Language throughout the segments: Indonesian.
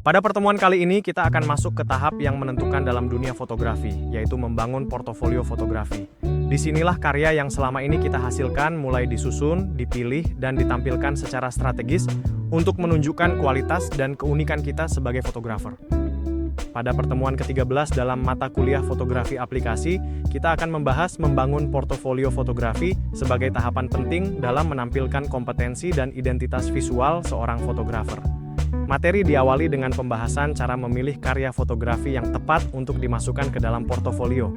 Pada pertemuan kali ini, kita akan masuk ke tahap yang menentukan dalam dunia fotografi, yaitu membangun portofolio fotografi. Disinilah karya yang selama ini kita hasilkan mulai disusun, dipilih, dan ditampilkan secara strategis untuk menunjukkan kualitas dan keunikan kita sebagai fotografer. Pada pertemuan ke-13 dalam mata kuliah fotografi aplikasi, kita akan membahas membangun portofolio fotografi sebagai tahapan penting dalam menampilkan kompetensi dan identitas visual seorang fotografer. Materi diawali dengan pembahasan cara memilih karya fotografi yang tepat untuk dimasukkan ke dalam portofolio.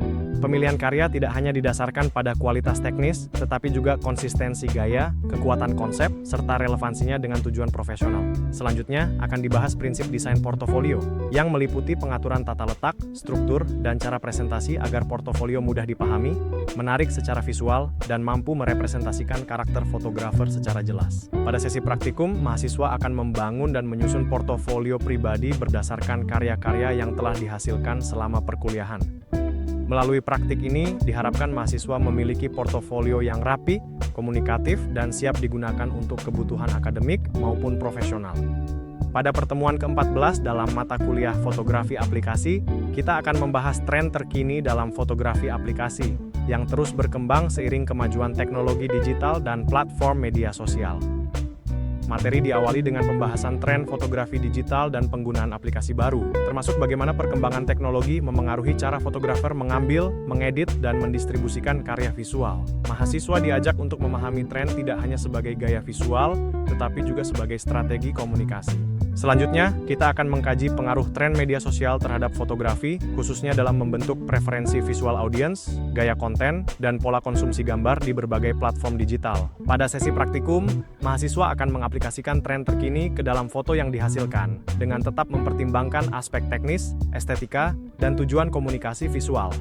Pemilihan karya tidak hanya didasarkan pada kualitas teknis, tetapi juga konsistensi gaya, kekuatan konsep, serta relevansinya dengan tujuan profesional. Selanjutnya, akan dibahas prinsip desain portofolio, yang meliputi pengaturan tata letak, struktur, dan cara presentasi agar portofolio mudah dipahami, menarik secara visual, dan mampu merepresentasikan karakter fotografer secara jelas. Pada sesi praktikum, mahasiswa akan membangun dan menyusun portofolio pribadi berdasarkan karya-karya yang telah dihasilkan selama perkuliahan. Melalui praktik ini, diharapkan mahasiswa memiliki portofolio yang rapi, komunikatif, dan siap digunakan untuk kebutuhan akademik maupun profesional. Pada pertemuan ke-14 dalam mata kuliah fotografi aplikasi, kita akan membahas tren terkini dalam fotografi aplikasi, yang terus berkembang seiring kemajuan teknologi digital dan platform media sosial. Materi diawali dengan pembahasan tren fotografi digital dan penggunaan aplikasi baru, termasuk bagaimana perkembangan teknologi memengaruhi cara fotografer mengambil, mengedit, dan mendistribusikan karya visual. Mahasiswa diajak untuk memahami tren tidak hanya sebagai gaya visual, tetapi juga sebagai strategi komunikasi. Selanjutnya, kita akan mengkaji pengaruh tren media sosial terhadap fotografi, khususnya dalam membentuk preferensi visual audience, gaya konten, dan pola konsumsi gambar di berbagai platform digital. Pada sesi praktikum, mahasiswa akan mengaplikasikan tren terkini ke dalam foto yang dihasilkan, dengan tetap mempertimbangkan aspek teknis, estetika, dan tujuan komunikasi visual.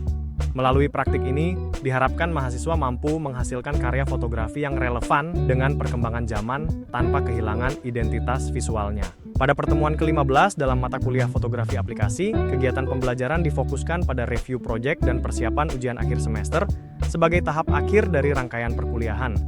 Melalui praktik ini, diharapkan mahasiswa mampu menghasilkan karya fotografi yang relevan dengan perkembangan zaman tanpa kehilangan identitas visualnya. Pada pertemuan ke-15 dalam mata kuliah fotografi aplikasi, kegiatan pembelajaran difokuskan pada review project dan persiapan ujian akhir semester sebagai tahap akhir dari rangkaian perkuliahan.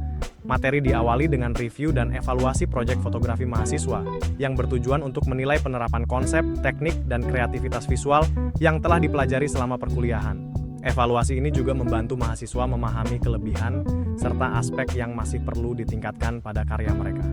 Materi diawali dengan review dan evaluasi proyek fotografi mahasiswa, yang bertujuan untuk menilai penerapan konsep, teknik, dan kreativitas visual yang telah dipelajari selama perkuliahan. Evaluasi ini juga membantu mahasiswa memahami kelebihan serta aspek yang masih perlu ditingkatkan pada karya mereka.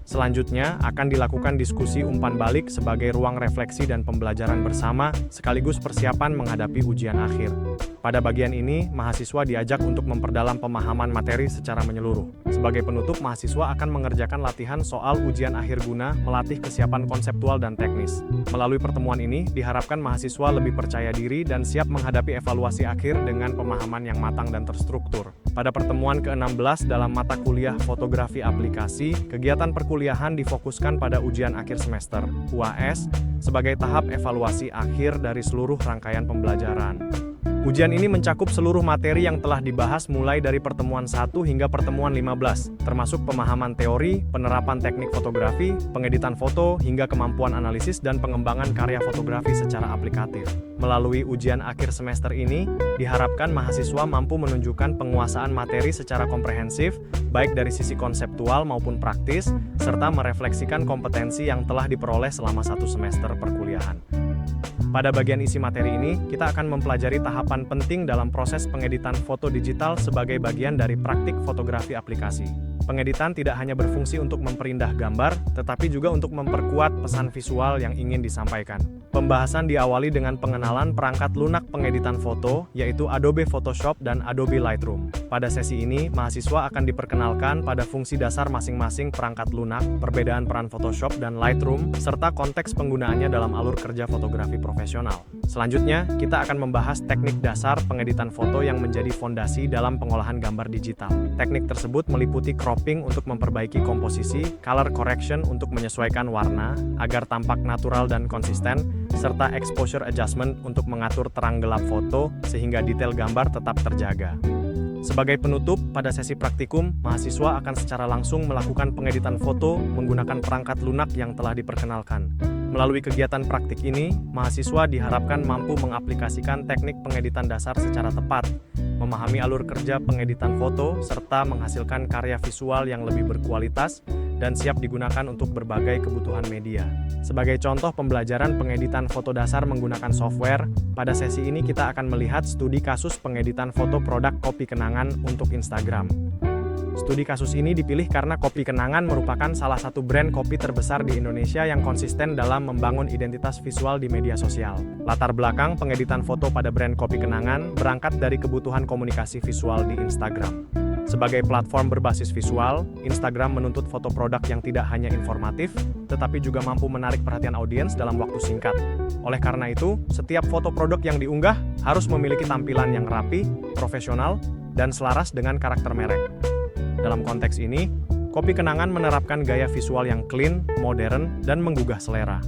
Selanjutnya, akan dilakukan diskusi umpan balik sebagai ruang refleksi dan pembelajaran bersama, sekaligus persiapan menghadapi ujian akhir. Pada bagian ini, mahasiswa diajak untuk memperdalam pemahaman materi secara menyeluruh. Sebagai penutup, mahasiswa akan mengerjakan latihan soal ujian akhir guna melatih kesiapan konseptual dan teknis. Melalui pertemuan ini, diharapkan mahasiswa lebih percaya diri dan siap menghadapi evaluasi akhir dengan pemahaman yang matang dan terstruktur. Pada pertemuan ke-16 dalam mata kuliah fotografi aplikasi, kegiatan perkuliahan difokuskan pada ujian akhir semester, UAS, sebagai tahap evaluasi akhir dari seluruh rangkaian pembelajaran. Ujian ini mencakup seluruh materi yang telah dibahas mulai dari pertemuan 1 hingga pertemuan 15, termasuk pemahaman teori, penerapan teknik fotografi, pengeditan foto, hingga kemampuan analisis dan pengembangan karya fotografi secara aplikatif. Melalui ujian akhir semester ini, diharapkan mahasiswa mampu menunjukkan penguasaan materi secara komprehensif, baik dari sisi konseptual maupun praktis, serta merefleksikan kompetensi yang telah diperoleh selama 1 semester perkuliahan. Pada bagian isi materi ini, kita akan mempelajari tahapan penting dalam proses pengeditan foto digital sebagai bagian dari praktik fotografi aplikasi. Pengeditan tidak hanya berfungsi untuk memperindah gambar, tetapi juga untuk memperkuat pesan visual yang ingin disampaikan. Pembahasan diawali dengan pengenalan perangkat lunak pengeditan foto, yaitu Adobe Photoshop dan Adobe Lightroom. Pada sesi ini, mahasiswa akan diperkenalkan pada fungsi dasar masing-masing perangkat lunak, perbedaan peran Photoshop dan Lightroom, serta konteks penggunaannya dalam alur kerja fotografi profesional. Selanjutnya, kita akan membahas teknik dasar pengeditan foto yang menjadi fondasi dalam pengolahan gambar digital. Teknik tersebut meliputi cropping untuk memperbaiki komposisi, color correction untuk menyesuaikan warna agar tampak natural dan konsisten, serta exposure adjustment untuk mengatur terang gelap foto sehingga detail gambar tetap terjaga. Sebagai penutup, pada sesi praktikum, mahasiswa akan secara langsung melakukan pengeditan foto menggunakan perangkat lunak yang telah diperkenalkan. Melalui kegiatan praktik ini, mahasiswa diharapkan mampu mengaplikasikan teknik pengeditan dasar secara tepat, memahami alur kerja pengeditan foto, serta menghasilkan karya visual yang lebih berkualitas dan siap digunakan untuk berbagai kebutuhan media. Sebagai contoh pembelajaran pengeditan foto dasar menggunakan software, pada sesi ini kita akan melihat studi kasus pengeditan foto produk kopi kenangan untuk Instagram. Studi kasus ini dipilih karena Kopi Kenangan merupakan salah satu brand kopi terbesar di Indonesia yang konsisten dalam membangun identitas visual di media sosial. Latar belakang pengeditan foto pada brand Kopi Kenangan berangkat dari kebutuhan komunikasi visual di Instagram. Sebagai platform berbasis visual, Instagram menuntut foto produk yang tidak hanya informatif, tetapi juga mampu menarik perhatian audiens dalam waktu singkat. Oleh karena itu, setiap foto produk yang diunggah harus memiliki tampilan yang rapi, profesional, dan selaras dengan karakter merek. Dalam konteks ini, Kopi Kenangan menerapkan gaya visual yang clean, modern, dan menggugah selera.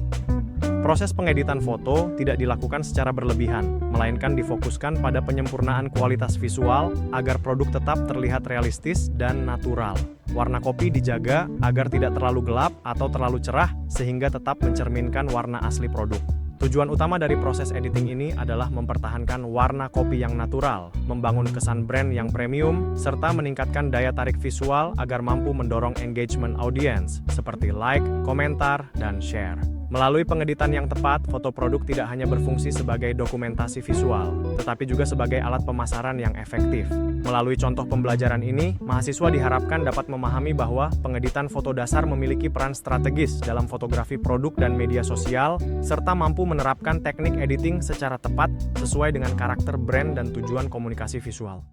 Proses pengeditan foto tidak dilakukan secara berlebihan, melainkan difokuskan pada penyempurnaan kualitas visual agar produk tetap terlihat realistis dan natural. Warna kopi dijaga agar tidak terlalu gelap atau terlalu cerah sehingga tetap mencerminkan warna asli produk. Tujuan utama dari proses editing ini adalah mempertahankan warna kopi yang natural, membangun kesan brand yang premium, serta meningkatkan daya tarik visual agar mampu mendorong engagement audience, seperti like, komentar, dan share. Melalui pengeditan yang tepat, foto produk tidak hanya berfungsi sebagai dokumentasi visual, tetapi juga sebagai alat pemasaran yang efektif. Melalui contoh pembelajaran ini, mahasiswa diharapkan dapat memahami bahwa pengeditan foto dasar memiliki peran strategis dalam fotografi produk dan media sosial, serta mampu menerapkan teknik editing secara tepat sesuai dengan karakter brand dan tujuan komunikasi visual.